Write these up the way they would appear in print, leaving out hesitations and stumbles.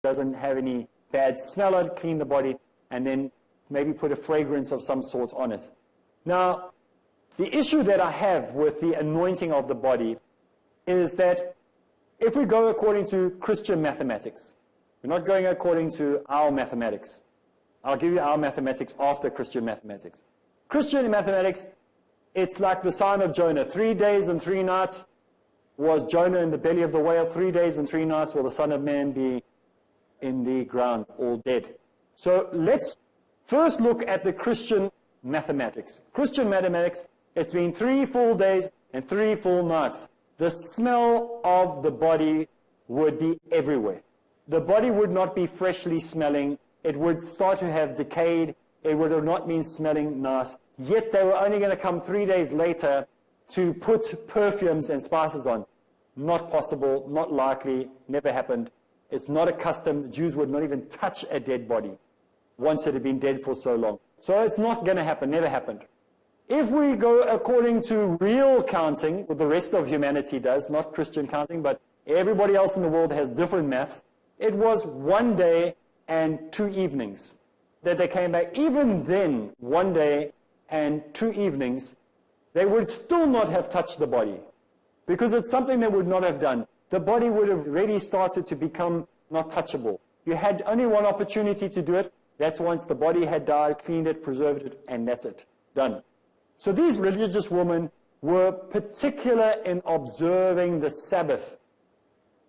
doesn't have any bad smell on it, clean the body, and then maybe put a fragrance of some sort on it. Now, the issue that I have with the anointing of the body is that if we go according to Christian mathematics, we're not going according to our mathematics. I'll give you our mathematics after Christian mathematics. Christian mathematics, it's like the sign of Jonah. 3 days and 3 nights was Jonah in the belly of the whale. 3 days and 3 nights will the Son of Man be in the ground, all dead. So let's first look at the Christian mathematics. Christian mathematics, it's been 3 full days and 3 full nights. The smell of the body would be everywhere. The body would not be freshly smelling. It would start to have decayed. It would have not been smelling nice. Yet they were only going to come 3 days later to put perfumes and spices on. Not possible, not likely, never happened. It's not a custom. The Jews would not even touch a dead body once it had been dead for so long. So it's not going to happen, never happened. If we go according to real counting, what the rest of humanity does, not Christian counting, but everybody else in the world has different maths, it was 1 day and 2 evenings that they came back. Even then, 1 day and 2 evenings, they would still not have touched the body because it's something they would not have done. The body would have already started to become not touchable. You had only one opportunity to do it. That's once the body had died, cleaned it, preserved it, and that's it. Done. So these religious women were particular in observing the Sabbath.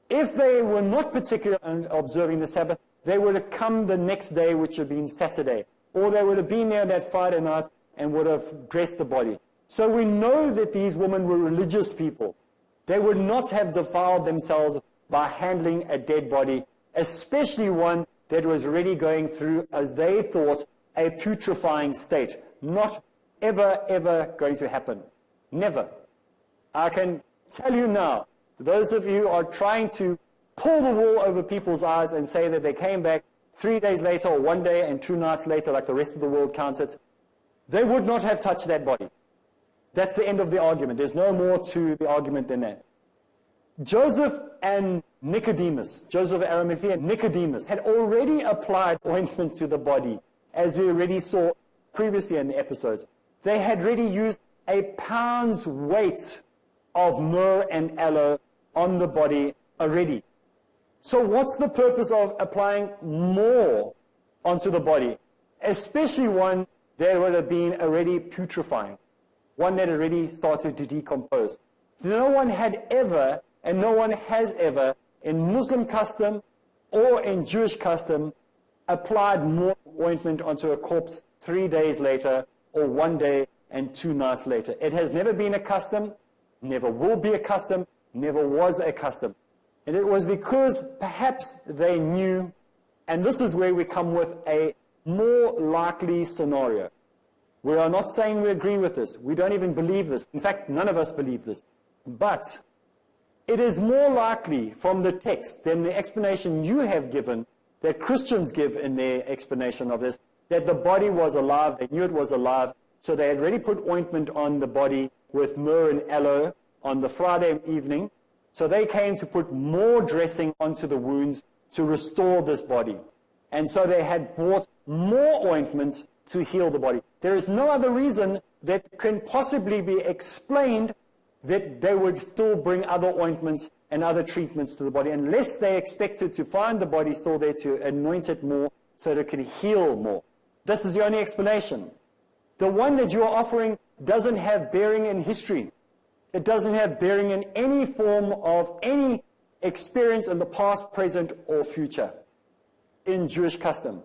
If they were not particular in observing the Sabbath, they would have come the next day, which would have been Saturday. Or they would have been there that Friday night and would have dressed the body. So we know that these women were religious people. They would not have defiled themselves by handling a dead body, especially one that was already going through, as they thought, a putrefying state. Not ever going to happen. Never. I can tell you now, those of you who are trying to pull the wool over people's eyes and say that they came back 3 days later or 1 day and 2 nights later like the rest of the world counted, they would not have touched that body. That's the end of the argument. There's no more to the argument than that. Joseph and Nicodemus, Joseph of Arimathea and Nicodemus, had already applied ointment to the body, as we already saw previously in the episodes. They had already used a pound's weight of myrrh and aloe on the body already. So what's the purpose of applying more onto the body, especially one that would have been already putrefying, one that already started to decompose? No one had ever, and no one has ever, in Muslim custom or in Jewish custom, applied more ointment onto a corpse 3 days later or 1 day and 2 nights later. It has never been a custom, never will be a custom, never was a custom. And it was because perhaps they knew, and this is where we come with a more likely scenario. We are not saying we agree with this. We don't even believe this. In fact, none of us believe this. But it is more likely from the text than the explanation you have given, that Christians give in their explanation of this, that the body was alive, they knew it was alive, so they had already put ointment on the body with myrrh and aloe on the Friday evening. So they came to put more dressing onto the wounds to restore this body. And so they had bought more ointments to heal the body. There is no other reason that can possibly be explained that they would still bring other ointments and other treatments to the body, unless they expected to find the body still there to anoint it more so that it can heal more. This is the only explanation. The one that you are offering doesn't have bearing in history. It doesn't have bearing in any form of any experience in the past, present, or future in Jewish custom.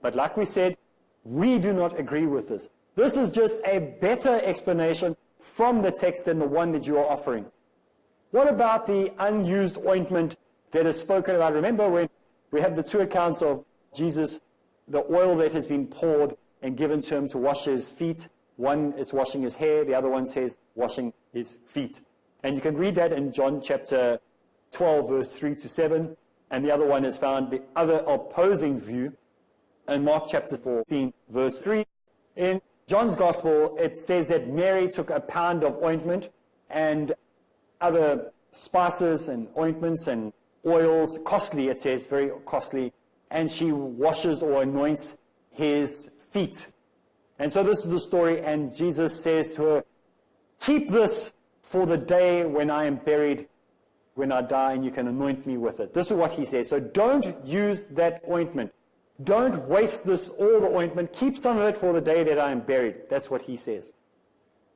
But like we said, we do not agree with this. This is just a better explanation from the text than the one that you are offering. What about the unused ointment that is spoken about? Remember when we have the 2 accounts of Jesus, the oil that has been poured and given to him to wash his feet. One is washing his hair, the other one says washing his feet. And you can read that in John chapter 12, verse 3 to 7. And the other one is found, the other opposing view, in Mark chapter 14, verse 3. In John's Gospel, it says that Mary took a pound of ointment and other spices and ointments and oils, costly it says, very costly, and she washes or anoints his feet. And so this is the story, and Jesus says to her, keep this for the day when I am buried, when I die, and you can anoint me with it. This is what he says. So don't use that ointment. Don't waste all the ointment. Keep some of it for the day that I am buried. That's what he says.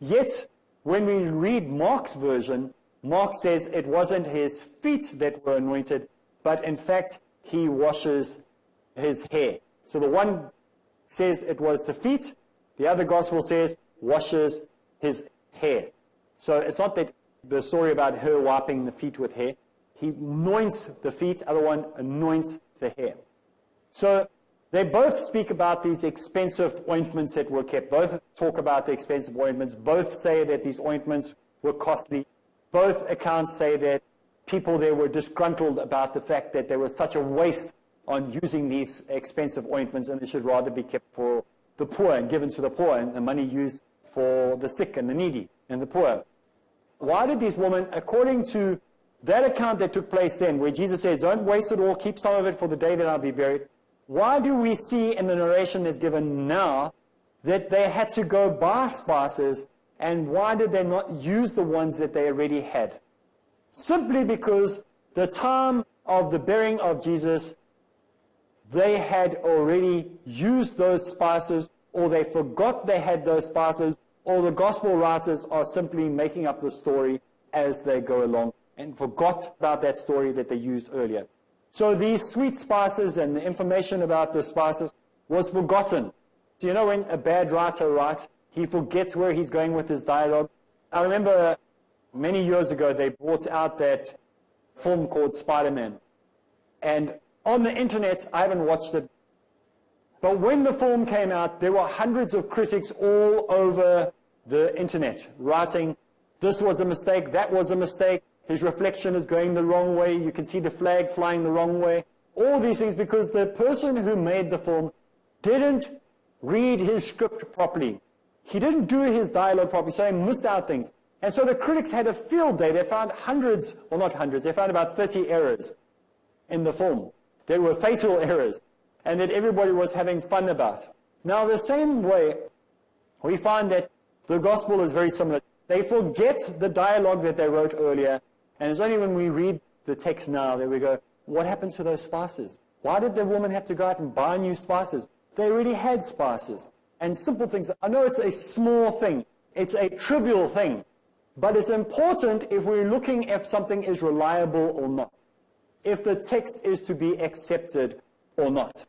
Yet, when we read Mark's version, Mark says it wasn't his feet that were anointed, but in fact, he washes his hair. So the one says it was the feet, the other gospel says washes his hair. So it's not that the story about her wiping the feet with hair. He anoints the feet, other one anoints the hair. So they both speak about these expensive ointments that were kept. Both talk about the expensive ointments. Both say that these ointments were costly. Both accounts say that people there were disgruntled about the fact that there was such a waste on using these expensive ointments, and they should rather be kept for the poor and given to the poor, and the money used for the sick and the needy and the poor. Why did these women, according to that account that took place then, where Jesus said, don't waste it all, keep some of it for the day that I'll be buried, why do we see in the narration that's given now that they had to go buy spices, and why did they not use the ones that they already had? Simply because the time of the burying of Jesus, they had already used those spices, or they forgot they had those spices, or the gospel writers are simply making up the story as they go along and forgot about that story that they used earlier. So these sweet spices and the information about the spices was forgotten. So you know when a bad writer writes, he forgets where he's going with his dialogue. I remember many years ago they brought out that film called Spider-Man. And on the internet, I haven't watched it, but when the film came out, there were hundreds of critics all over the internet writing, this was a mistake, that was a mistake, his reflection is going the wrong way, you can see the flag flying the wrong way. All these things because the person who made the film didn't read his script properly. He didn't do his dialogue properly, so he missed out things. And so the critics had a field day. They found hundreds, well not hundreds, they found about 30 errors in the film. There were fatal errors, and that everybody was having fun about. Now the same way, we find that the gospel is very similar. They forget the dialogue that they wrote earlier, and it's only when we read the text now that we go, what happened to those spices? Why did the woman have to go out and buy new spices? They already had spices. And simple things. I know it's a small thing. It's a trivial thing. But it's important if we're looking if something is reliable or not. If the text is to be accepted or not.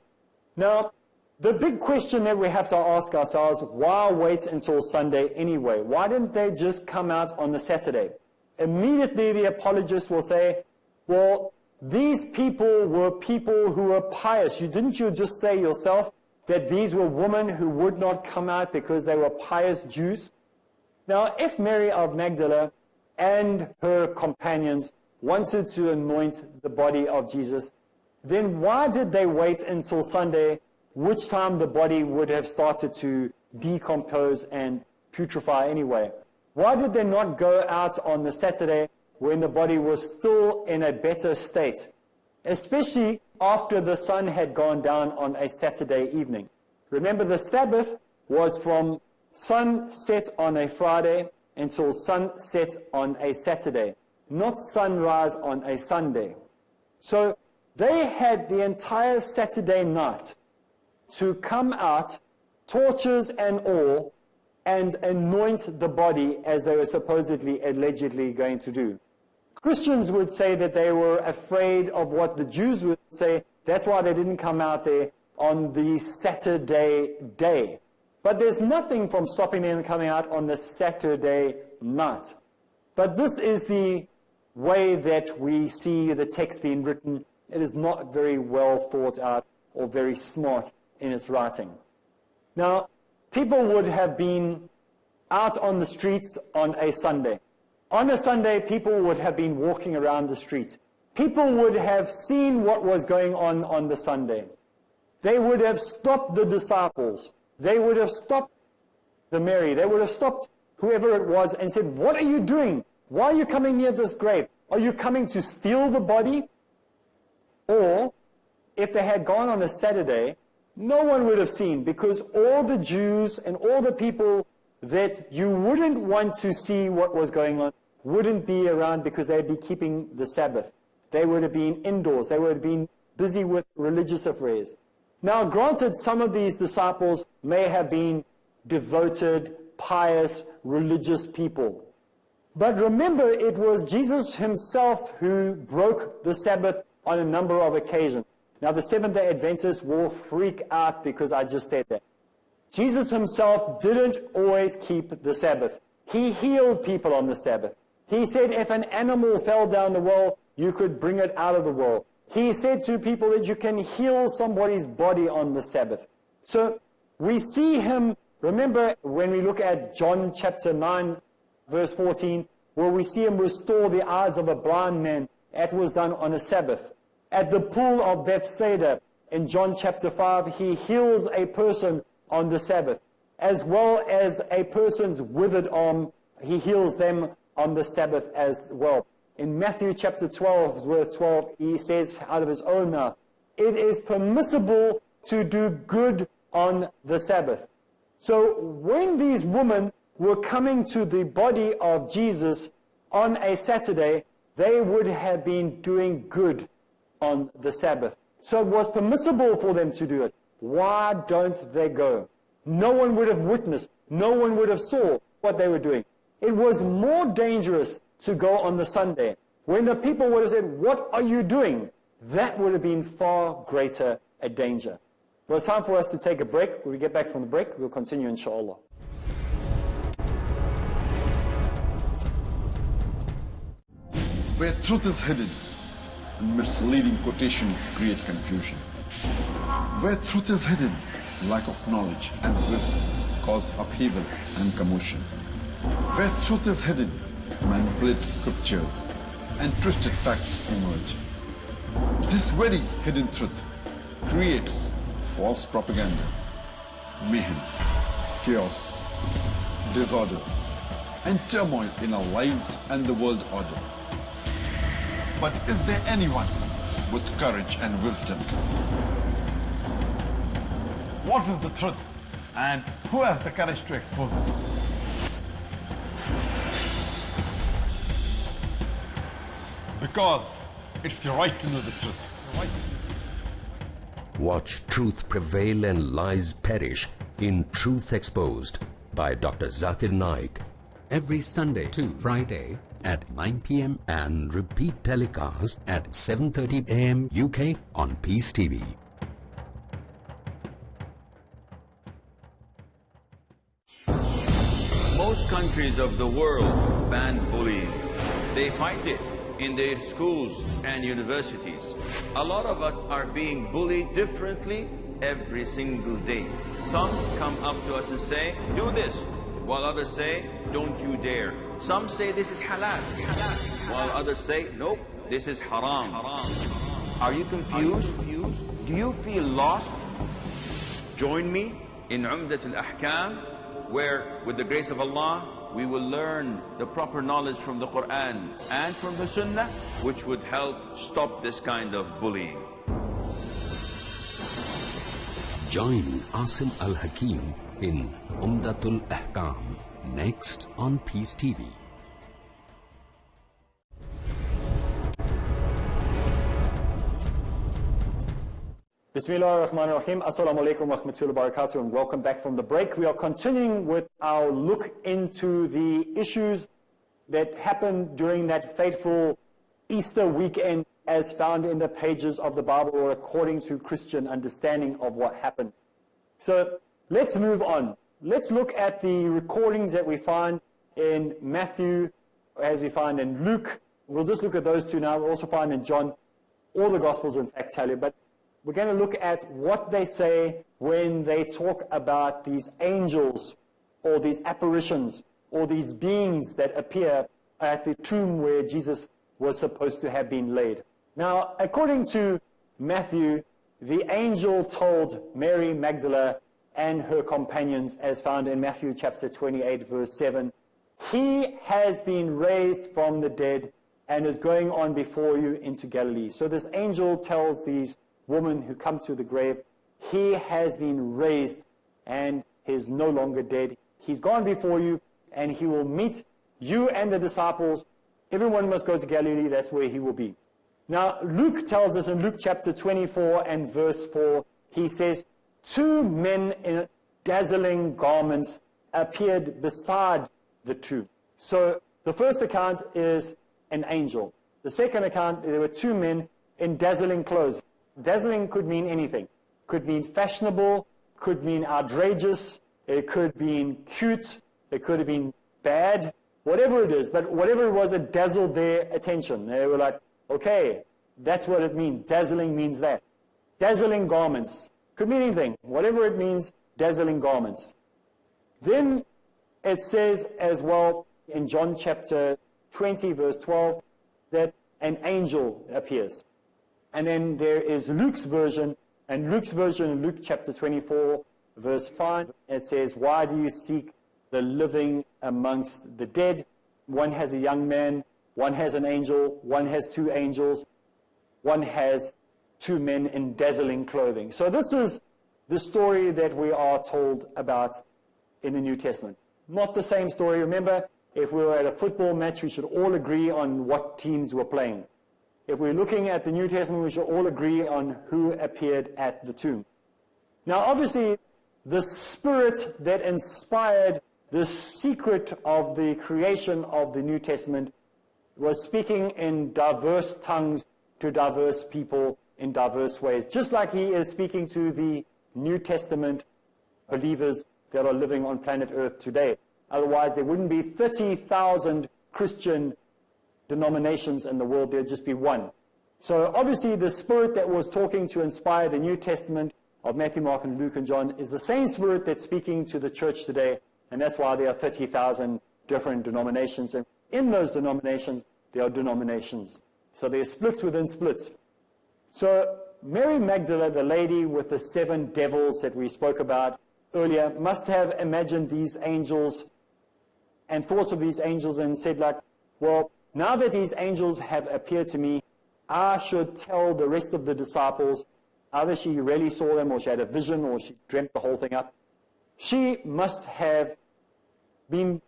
Now, the big question that we have to ask ourselves, why wait until Sunday anyway? Why didn't they just come out on the Saturday? Immediately the apologists will say, well, these people were people who were pious. Didn't you just say yourself that these were women who would not come out because they were pious Jews? Now, if Mary of Magdala and her companions wanted to anoint the body of Jesus, then why did they wait until Sunday, which time the body would have started to decompose and putrefy anyway? Why did they not go out on the Saturday when the body was still in a better state, especially after the sun had gone down on a Saturday evening? Remember, the Sabbath was from sunset on a Friday until sunset on a Saturday, not sunrise on a Sunday. So they had the entire Saturday night to come out, torches and all, and anoint the body as they were supposedly, allegedly going to do. Christians would say that they were afraid of what the Jews would say. That's why they didn't come out there on the Saturday day. But there's nothing from stopping them coming out on the Saturday night. But this is the way that we see the text being written. It is not very well thought out or very smart in its writing. Now, people would have been out on the streets on a Sunday. On a Sunday, people would have been walking around the streets. People would have seen what was going on the Sunday. They would have stopped the disciples. They would have stopped the Mary. They would have stopped whoever it was and said, what are you doing? Why are you coming near this grave? Are you coming to steal the body? Or if they had gone on a Saturday, no one would have seen, because all the Jews and all the people that you wouldn't want to see what was going on wouldn't be around, because they'd be keeping the Sabbath. They would have been indoors. They would have been busy with religious affairs. Now, granted, some of these disciples may have been devoted, pious, religious people. But remember, it was Jesus himself who broke the Sabbath on a number of occasions. Now, the Seventh-day Adventists will freak out because I just said that. Jesus himself didn't always keep the Sabbath. He healed people on the Sabbath. He said if an animal fell down the well, you could bring it out of the well. He said to people that you can heal somebody's body on the Sabbath. So we see him, remember when we look at John chapter 9, verse 14, where we see him restore the eyes of a blind man. That was done on a Sabbath. At the pool of Bethsaida, in John chapter 5, he heals a person on the Sabbath. As well as a person's withered arm, he heals them on the Sabbath as well. In Matthew chapter 12, verse 12, he says out of his own mouth, it is permissible to do good on the Sabbath. So when these women were coming to the body of Jesus on a Saturday, they would have been doing good on the Sabbath. So it was permissible for them to do it. Why don't they go? No one would have witnessed. No one would have saw what they were doing. It was more dangerous to go on the Sunday. When the people would have said, what are you doing? That would have been far greater a danger. Well, it's time for us to take a break. When we get back from the break, we'll continue, inshallah. Where truth is hidden, misleading quotations create confusion. Where truth is hidden, lack of knowledge and wisdom cause upheaval and commotion. Where truth is hidden, manipulated scriptures and twisted facts emerge. This very hidden truth creates false propaganda, mayhem, chaos, disorder, and turmoil in our lives and the world order. But is there anyone with courage and wisdom? What is the truth, and who has the courage to expose it? Because it's your right to know the truth. Watch truth prevail and lies perish in Truth Exposed by Dr. Zakir Naik. Every Sunday to Friday at 9 p.m. and repeat telecast at 7:30 a.m. UK on Peace TV. Most countries of the world ban bullying. They fight it in their schools and universities. A lot of us are being bullied differently every single day. Some come up to us and say, do this, while others say, don't you dare. Some say this is halal, while others say, nope, this is haram. Are you confused? Do you feel lost? Join me in Umdat al-Ahkam, where with the grace of Allah, we will learn the proper knowledge from the Quran and from the Sunnah, which would help stop this kind of bullying. Join Asim Al-Hakim in Umdatul Ahkam, next on Peace TV. Bismillah ar-Rahman ar-Rahim. Assalamu alaikum wa rahmatullahi wa barakatuh, and welcome back from the break. We are continuing with our look into the issues that happened during that fateful Easter weekend as found in the pages of the Bible, or according to Christian understanding of what happened. So let's move on. Let's look at the recordings that we find in Matthew, as we find in Luke. We'll just look at those two now. We'll also find in John. All the Gospels, in fact, tell you, but we're going to look at what they say when they talk about these angels or these apparitions or these beings that appear at the tomb where Jesus was supposed to have been laid. Now, according to Matthew, the angel told Mary Magdalene and her companions, as found in Matthew chapter 28, verse 7, he has been raised from the dead, and is going on before you into Galilee. So this angel tells these women who come to the grave, he has been raised and he is no longer dead. He's gone before you and he will meet you and the disciples. Everyone must go to Galilee. That's where he will be. Now, Luke tells us in Luke chapter 24 and verse 4, he says, 2 men in dazzling garments appeared beside the tomb. So the first account is an angel. The second account, there were 2 men in dazzling clothes. Dazzling could mean anything. Could mean fashionable, could mean outrageous, it could mean cute, it could have been bad, whatever it is. But whatever it was, it dazzled their attention. They were like, okay, that's what it means. Dazzling means that. Dazzling garments. Could mean anything. Whatever it means, dazzling garments. Then it says as well in John chapter 20, verse 12, that an angel appears. And then there is Luke's version, and Luke's version in Luke chapter 24, verse 5, it says, why do you seek the living amongst the dead? One has a young man, one has an angel, one has 2 angels, one has 2 men in dazzling clothing. So this is the story that we are told about in the New Testament. Not the same story. Remember, if we were at a football match, we should all agree on what teams were playing. If we're looking at the New Testament, we should all agree on who appeared at the tomb. Now, obviously, the spirit that inspired the secret of the creation of the New Testament was speaking in diverse tongues to diverse people in diverse ways, just like he is speaking to the New Testament believers that are living on planet Earth today. Otherwise, there wouldn't be 30,000 Christian denominations in the world. There'd just be one. So obviously, the spirit that was talking to inspire the New Testament of Matthew, Mark, and Luke, and John is the same spirit that's speaking to the church today, and that's why there are 30,000 different denominations. And in those denominations, there are denominations. So there are splits within splits. So Mary Magdalene, the lady with the 7 devils that we spoke about earlier, must have imagined these angels and thoughts of these angels and said like, well, now that these angels have appeared to me, I should tell the rest of the disciples. Either she really saw them, or she had a vision, or she dreamt the whole thing up. She must have been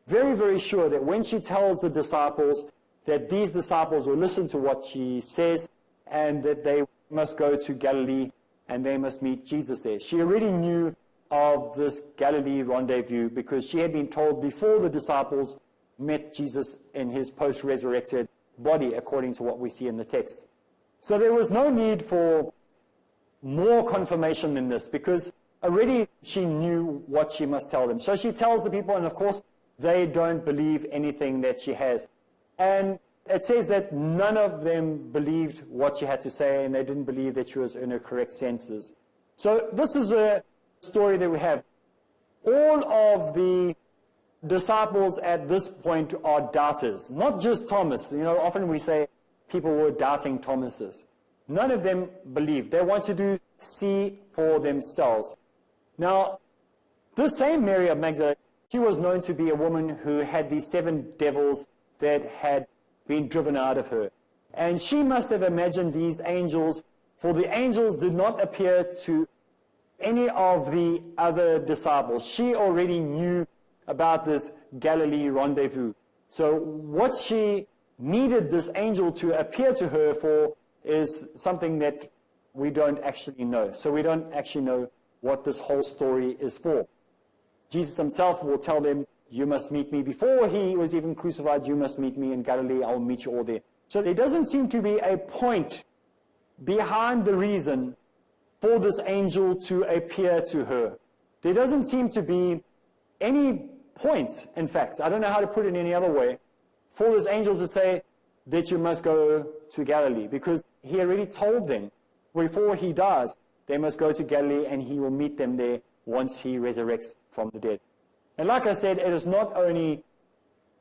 very, very sure that when she tells the disciples, that these disciples will listen to what she says, and that they must go to Galilee, and they must meet Jesus there. She already knew of this Galilee rendezvous, because she had been told before the disciples met Jesus in his post-resurrected body, according to what we see in the text. So there was no need for more confirmation than this, because already she knew what she must tell them. So she tells the people, and of course, they don't believe anything that she has. And it says that none of them believed what she had to say, and they didn't believe that she was in her correct senses. So this is a story that we have. All of the disciples at this point are doubters, not just Thomas. You know, often we say people were doubting Thomases. None of them believed. They wanted to see for themselves. Now, this same Mary of Magdalene, she was known to be a woman who had these 7 devils that had been driven out of her. And she must have imagined these angels, for the angels did not appear to any of the other disciples. She already knew about this Galilee rendezvous. So what she needed this angel to appear to her for is something that we don't actually know. So we don't actually know what this whole story is for. Jesus himself will tell them, you must meet me. Before he was even crucified, you must meet me in Galilee. I will meet you all there. So there doesn't seem to be a point behind the reason for this angel to appear to her. There doesn't seem to be any point, in fact, I don't know how to put it any other way, for this angel to say that you must go to Galilee, because he already told them before he dies, they must go to Galilee and he will meet them there once he resurrects from the dead. And like I said, it is not only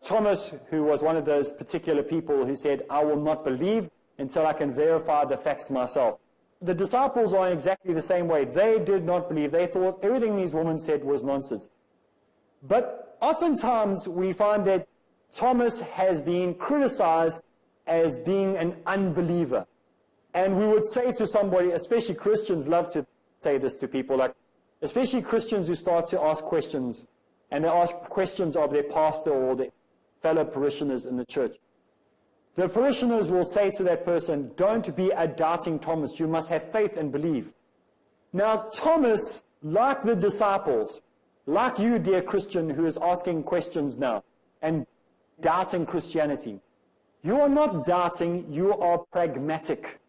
Thomas who was one of those particular people who said, I will not believe until I can verify the facts myself. The disciples are in exactly the same way. They did not believe. They thought everything these women said was nonsense. But oftentimes we find that Thomas has been criticized as being an unbeliever. And we would say to somebody, especially Christians love to say this to people, like, especially Christians who start to ask questions, and they ask questions of their pastor or their fellow parishioners in the church. The parishioners will say to that person, don't be a doubting Thomas, you must have faith and believe. Now, Thomas, like the disciples, like you, dear Christian, who is asking questions now and doubting Christianity, you are not doubting, you are pragmatic.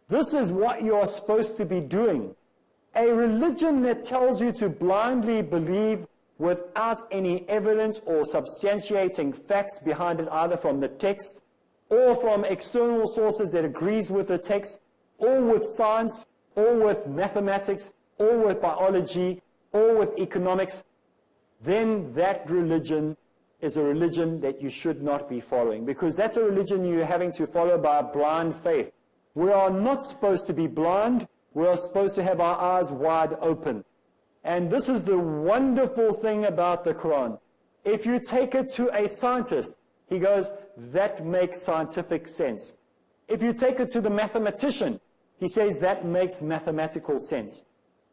This is what you are supposed to be doing. A religion that tells you to blindly believe without any evidence or substantiating facts behind it, either from the text or from external sources that agrees with the text, or with science, or with mathematics, or with biology, or with economics, then that religion is a religion that you should not be following, because that's a religion you're having to follow by blind faith. We are not supposed to be blind. We are supposed to have our eyes wide open. And this is the wonderful thing about the Quran. If you take it to a scientist, he goes, that makes scientific sense. If you take it to the mathematician, he says that makes mathematical sense.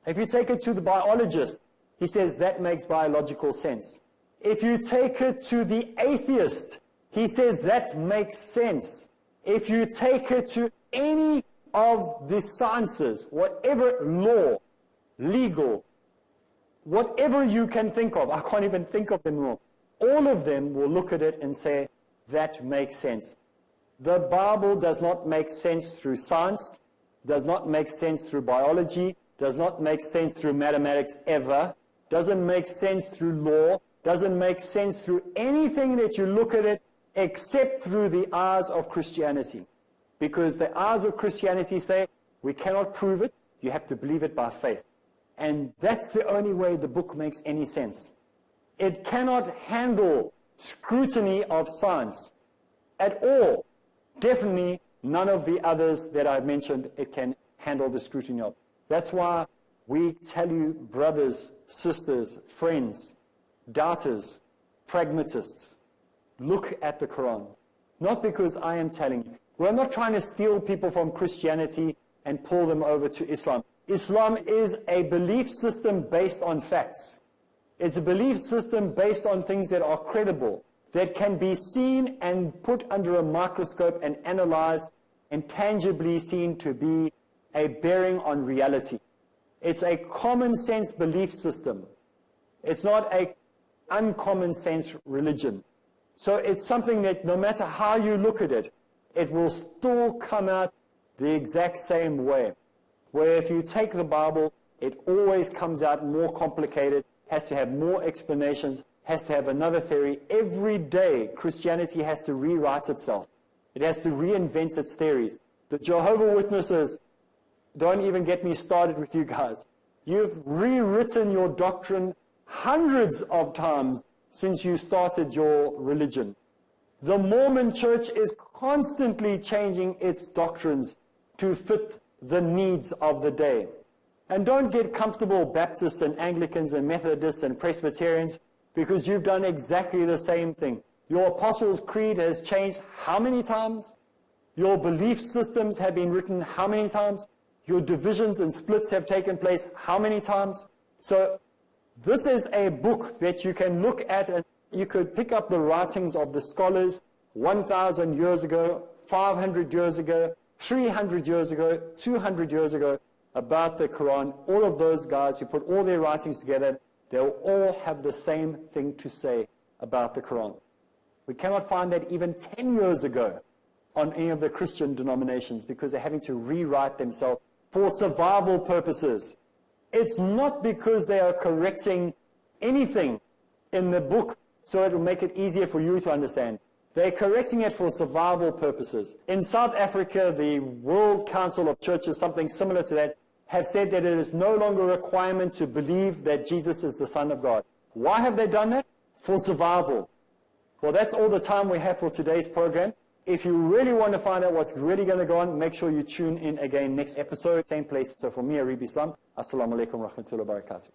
If you take it to the biologist, he says that makes biological sense. If you take it to the atheist, he says that makes sense. If you take it to any of the sciences, whatever law, legal, whatever you can think of, I can't even think of them all of them will look at it and say, that makes sense. The Bible does not make sense through science, does not make sense through biology, does not make sense through mathematics ever, doesn't make sense through law, doesn't make sense through anything that you look at it except through the eyes of Christianity. Because the eyes of Christianity say, we cannot prove it, you have to believe it by faith. And that's the only way the book makes any sense. It cannot handle scrutiny of science at all. Definitely none of the others that I mentioned it can handle the scrutiny of. That's why we tell you, brothers, sisters, friends, doubters, pragmatists, look at the Quran. Not because I am telling you. We're not trying to steal people from Christianity and pull them over to Islam. Islam is a belief system based on facts. It's a belief system based on things that are credible, that can be seen and put under a microscope and analyzed and tangibly seen to be a bearing on reality. It's a common sense belief system. It's not an uncommon sense religion. So it's something that no matter how you look at it, it will still come out the exact same way. Where if you take the Bible, it always comes out more complicated, has to have more explanations, has to have another theory. Every day, Christianity has to rewrite itself. It has to reinvent its theories. The Jehovah's Witnesses, don't even get me started with you guys. You've rewritten your doctrine hundreds of times since you started your religion. The Mormon Church is constantly changing its doctrines to fit the needs of the day. And don't get comfortable, Baptists and Anglicans and Methodists and Presbyterians, because you've done exactly the same thing. Your Apostles' Creed has changed how many times? Your belief systems have been written how many times? Your divisions and splits have taken place how many times? So this is a book that you can look at, and you could pick up the writings of the scholars 1,000 years ago, 500 years ago, 300 years ago, 200 years ago, about the Quran. All of those guys, you put all their writings together, they'll all have the same thing to say about the Quran. We cannot find that even 10 years ago on any of the Christian denominations, because they're having to rewrite themselves for survival purposes. It's not because they are correcting anything in the book so it will make it easier for you to understand. They're correcting it for survival purposes. In South Africa, the World Council of Churches, something similar to that, have said that it is no longer a requirement to believe that Jesus is the Son of God. Why have they done that? For survival. Well, that's all the time we have for today's program. If you really want to find out what's really going to go on, make sure you tune in again next episode, same place. So for me, Areeb Islam, Assalamu alaikum wa rahmatullahi wa barakatuh.